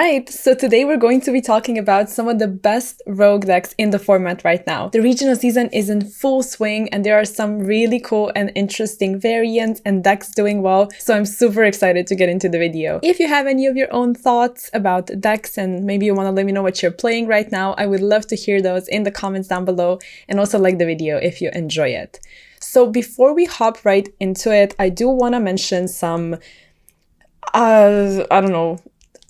Alright, so today we're going to be talking about some of the best rogue decks in the format right now. The regional season is in full swing and there are some really cool and interesting variants and decks doing well, so I'm super excited to get into the video. If you have any of your own thoughts about decks and maybe you want to let me know what you're playing right now, I would love to hear those in the comments down below, and also like the video if you enjoy it. So before we hop right into it, I do want to mention some,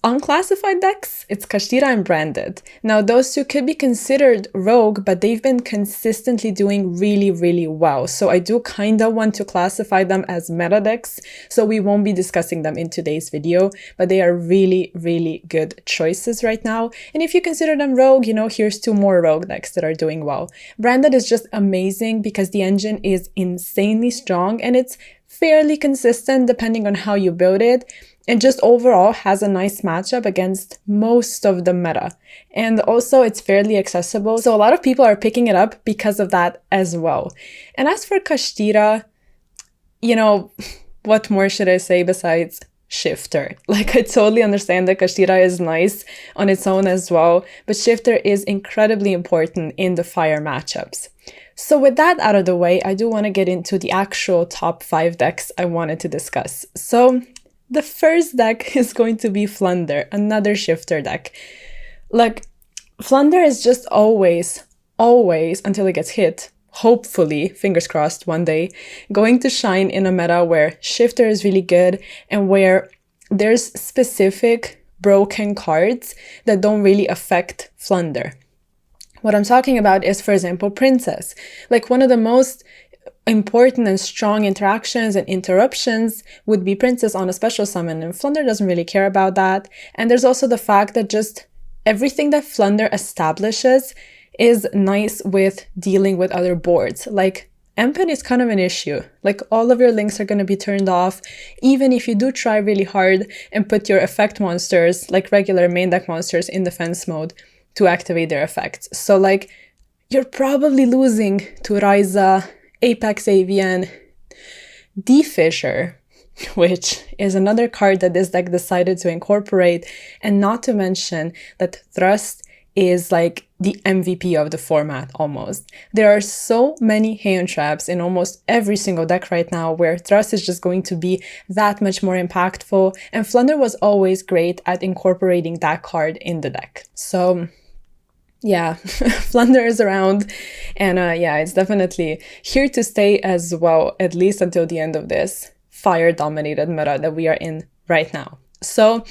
unclassified decks. It's Kashtira and Branded. Now, those two could be considered rogue, but they've been consistently doing really well. So I do kind of want to classify them as meta decks. So we won't be discussing them in today's video, but they are really good choices right now. And if you consider them rogue, you know, here's two more rogue decks that are doing well. Branded is just amazing because the engine is insanely strong and it's fairly consistent depending on how you build it. It just overall has a nice matchup against most of the meta. And also it's fairly accessible, so a lot of people are picking it up because of that as well. And as for Kashtira, you know, what more should I say besides Shifter? Like, I totally understand that Kashtira is nice on its own as well, but Shifter is incredibly important in the fire matchups. So with that out of the way, I do want to get into the actual top 5 decks I wanted to discuss. So the first deck is going to be Flunder, another Shifter deck. Like, Flunder is just always, until it gets hit, hopefully, fingers crossed, one day, going to shine in a meta where Shifter is really good and where there's specific broken cards that don't really affect Flunder. What I'm talking about is, for example, Princess. Like, one of the most important and strong interactions and interruptions would be Princess on a special summon, and Flunder doesn't really care about that. And there's also the fact that just everything that Flunder establishes is nice with dealing with other boards. Like, Empen is kind of an issue. Like, all of your links are going to be turned off, even if you do try really hard and put your effect monsters, like regular main deck monsters, in defense mode to activate their effects. So, like, you're probably losing to Ryza, Apex Avian, D-Fisher, which is another card that this deck decided to incorporate, and not to mention that Thrust is like the MVP of the format almost. There are so many hand traps in almost every single deck right now where Thrust is just going to be that much more impactful, and Flunder was always great at incorporating that card in the deck. So yeah, Flunder is around, and yeah, it's definitely here to stay as well, at least until the end of this fire-dominated meta that we are in right now. So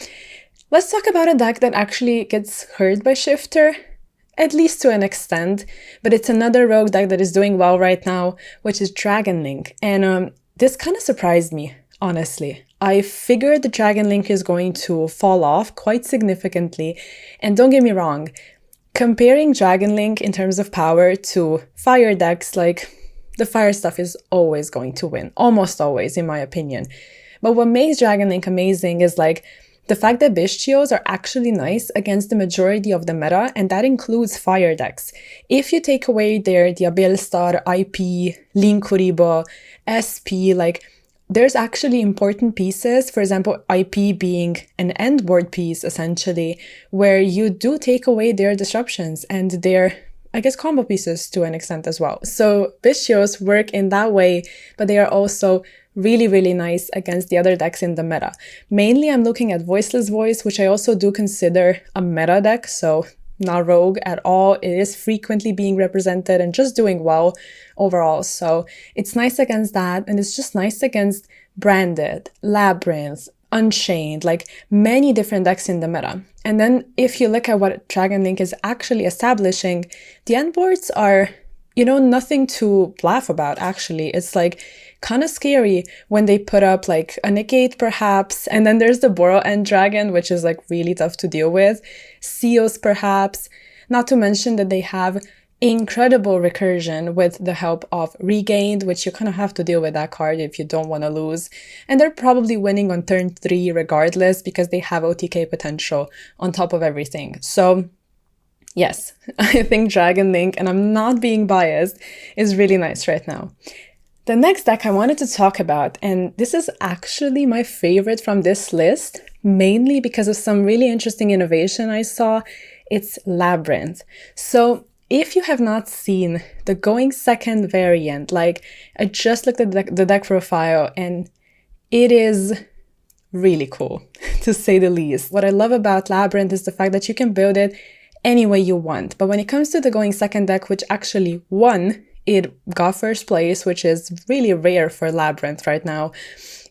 let's talk about a deck that actually gets hurt by Shifter, at least to an extent, but it's another rogue deck that is doing well right now, which is Dragon Link. And this kind of surprised me, honestly. I figured the Dragon Link is going to fall off quite significantly, and don't get me wrong, comparing Dragon Link in terms of power to fire decks, like, the fire stuff is always going to win. Almost always, in my opinion. But what makes Dragon Link amazing is, like, the fact that Bestios are actually nice against the majority of the meta, and that includes fire decks. If you take away their Diabellstar, IP, Linkuriboh, SP, like, there's actually important pieces, for example, IP being an end board piece, essentially, where you do take away their disruptions and their, I guess, combo pieces to an extent as well. So Bestios work in that way, but they are also really nice against the other decks in the meta. Mainly, I'm looking at Voiceless Voice, which I also do consider a meta deck, so not rogue at all. It is frequently being represented and just doing well overall. So it's nice against that, and it's just nice against Branded, Labyrinth, Unchained, like many different decks in the meta. And then if you look at what Dragon Link is actually establishing, the end boards are, you know, nothing to laugh about, actually. It's like kind of scary when they put up like a negate perhaps, and then there's the Boro End Dragon, which is like really tough to deal with, Seos perhaps, not to mention that they have incredible recursion with the help of Regained, which you kind of have to deal with that card if you don't want to lose, and they're probably winning on turn 3 regardless because they have OTK potential on top of everything. So yes, I think Dragon Link, and I'm not being biased, is really nice right now. The next deck I wanted to talk about, and this is actually my favorite from this list, mainly because of some really interesting innovation I saw. It's Labyrinth. So if you have not seen the going second variant, like I just looked at the deck profile and it is really cool, to say the least. What I love about Labyrinth is the fact that you can build it any way you want. But when it comes to the going second deck, which actually won, it got first place, which is really rare for Labyrinth right now.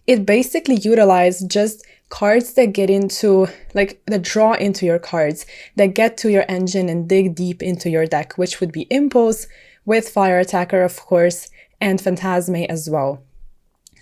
It basically utilized just cards that get into, like, that draw into your cards, that get to your engine and dig deep into your deck, which would be Impulse, with Fire Attacker, of course, and Phantasme as well.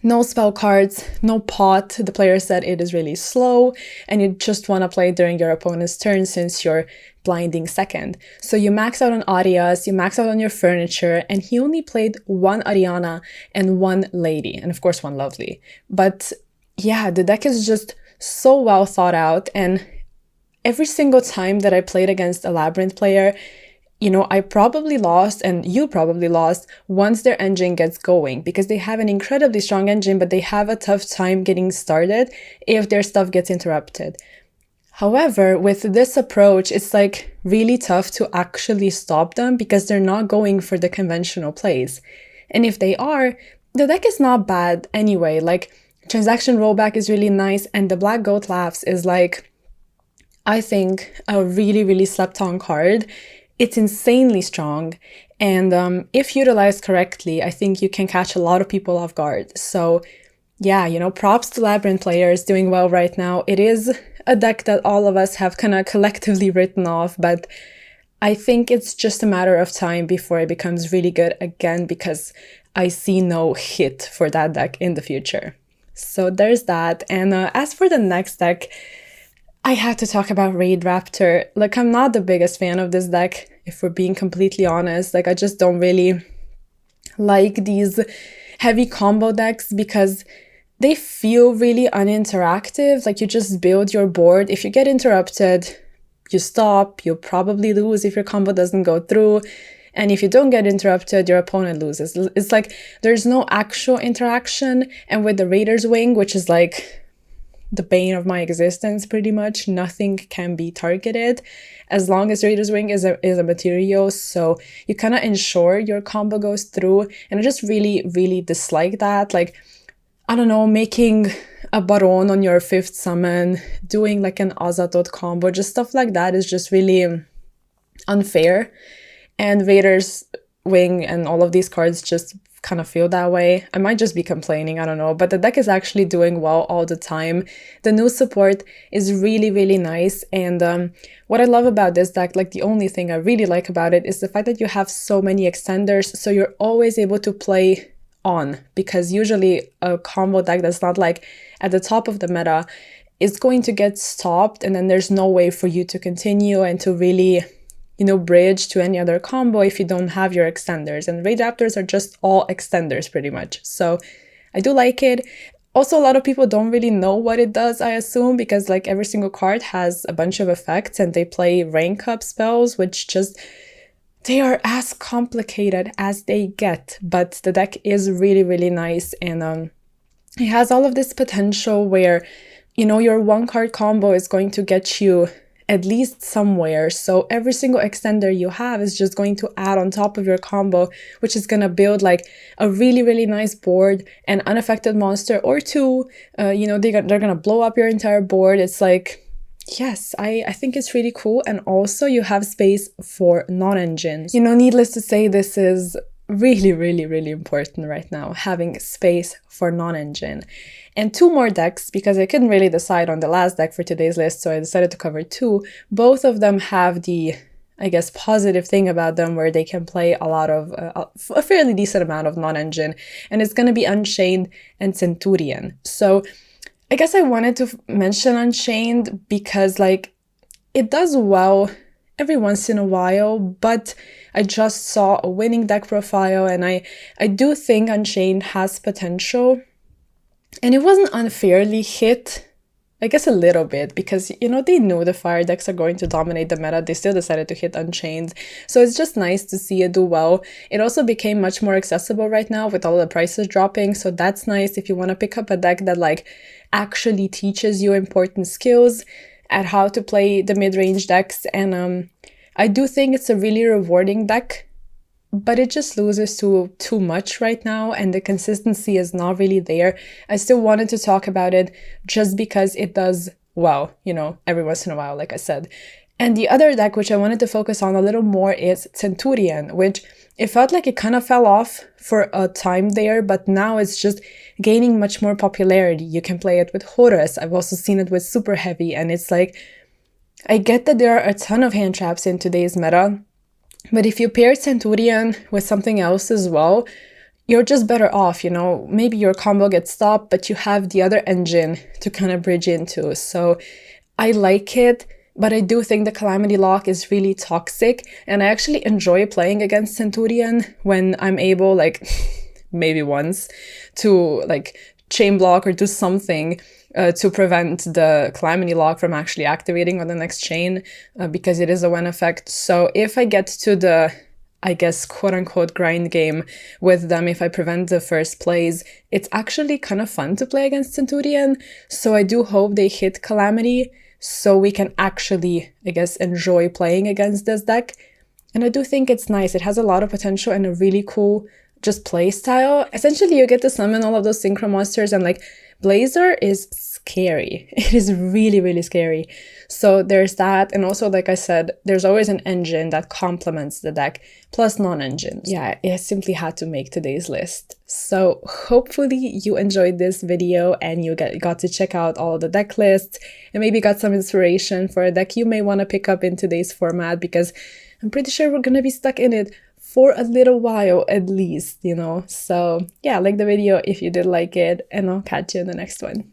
No spell cards, no pot. The player said it is really slow and you just want to play during your opponent's turn since you're blinding second. So you max out on Arias, you max out on your furniture, and he only played one Ariana and one Lady, and of course one Lovely. But yeah, the deck is just so well thought out, and every single time that I played against a Labyrinth player, you know, I probably lost, and you probably lost, once their engine gets going, because they have an incredibly strong engine, but they have a tough time getting started if their stuff gets interrupted. However, with this approach, it's like really tough to actually stop them because they're not going for the conventional plays. And if they are, the deck is not bad anyway. Like, Transaction Rollback is really nice, and the Black Goat Laughs is like, I think, a really, really slept on card. It's insanely strong, and if utilized correctly, I think you can catch a lot of people off guard. So yeah, you know, props to Labyrinth players doing well right now. It is a deck that all of us have kind of collectively written off, but I think it's just a matter of time before it becomes really good again, because I see no hit for that deck in the future. So there's that. And as for the next deck, I have to talk about Raid Raptor. Like, I'm not the biggest fan of this deck, if we're being completely honest. Like, I just don't really like these heavy combo decks because they feel really uninteractive. Like, you just build your board. If you get interrupted, you stop. You'll probably lose if your combo doesn't go through. And if you don't get interrupted, your opponent loses. It's like there's no actual interaction. And with the Raider's Wing, which is like the bane of my existence, pretty much, nothing can be targeted as long as Raider's Wing is a material. So you kind of ensure your combo goes through. And I just really, really dislike that. Like, I don't know, making a Baron on your 5th summon, doing like an Azathoth combo, just stuff like that is just really unfair. And Raider's Wing and all of these cards just kind of feel that way. I might just be complaining, I don't know, but the deck is actually doing well all the time. The new support is really, really nice. And what I love about this deck, like the only thing I really like about it, is the fact that you have so many extenders, so you're always able to play on, because usually a combo deck that's not like at the top of the meta is going to get stopped, and then there's no way for you to continue and to really, you know, bridge to any other combo if you don't have your extenders. And Raid Raptors are just all extenders pretty much. So I do like it. Also, a lot of people don't really know what it does, I assume, because like every single card has a bunch of effects and they play rank up spells, which just, they are as complicated as they get. But the deck is really, really nice, and it has all of this potential where, you know, your one card combo is going to get you at least somewhere. So every single extender you have is just going to add on top of your combo, which is going to build like a really, really nice board. An unaffected monster or two, you know, they're going to blow up your entire board. It's like, yes, I think it's really cool. And also you have space for non-engines. You know, needless to say, this is really, really, really important right now, having space for non-engine. And 2 more decks, because I couldn't really decide on the last deck for today's list, so I decided to cover 2. Both of them have the, I guess, positive thing about them where they can play a lot of, a fairly decent amount of non-engine, and it's going to be Unchained and Centurion. So I guess I wanted to mention Unchained because, like, it does well every once in a while, but I just saw a winning deck profile, and I do think Unchained has potential. And it wasn't unfairly hit, I guess a little bit, because, you know, they knew the fire decks are going to dominate the meta. They still decided to hit Unchained. So it's just nice to see it do well. It also became much more accessible right now with all the prices dropping. So that's nice if you want to pick up a deck that like actually teaches you important skills at how to play the mid-range decks. And I do think it's a really rewarding deck, but it just loses to too much right now, and the consistency is not really there. I still wanted to talk about it just because it does well, you know, every once in a while, like I said. And the other deck, which I wanted to focus on a little more, is Centurion, which it felt like it kind of fell off for a time there, but now it's just gaining much more popularity. You can play it with Horus. I've also seen it with Super Heavy, and it's like, I get that there are a ton of hand traps in today's meta, but if you pair Centurion with something else as well, you're just better off, you know? Maybe your combo gets stopped, but you have the other engine to kind of bridge into. So I like it, but I do think the Calamity Lock is really toxic, and I actually enjoy playing against Centurion when I'm able, like, maybe once, to, like, chain block or do something to prevent the Calamity Lock from actually activating on the next chain, because it is a when effect. So if I get to the, I guess, quote-unquote grind game with them, if I prevent the first plays, it's actually kind of fun to play against Centurion. So I do hope they hit Calamity so we can actually, I guess, enjoy playing against this deck. And I do think it's nice. It has a lot of potential and a really cool just play style. Essentially, you get to summon all of those synchro monsters, and like, Blazer is scary. It is really, really scary. So there's that. And also, like I said, there's always an engine that complements the deck, plus non-engines. Yeah, I simply had to make today's list. So hopefully you enjoyed this video and you got to check out all of the deck lists and maybe got some inspiration for a deck you may want to pick up in today's format, because I'm pretty sure we're going to be stuck in it for a little while at least, you know? So yeah, like the video if you did like it, and I'll catch you in the next one.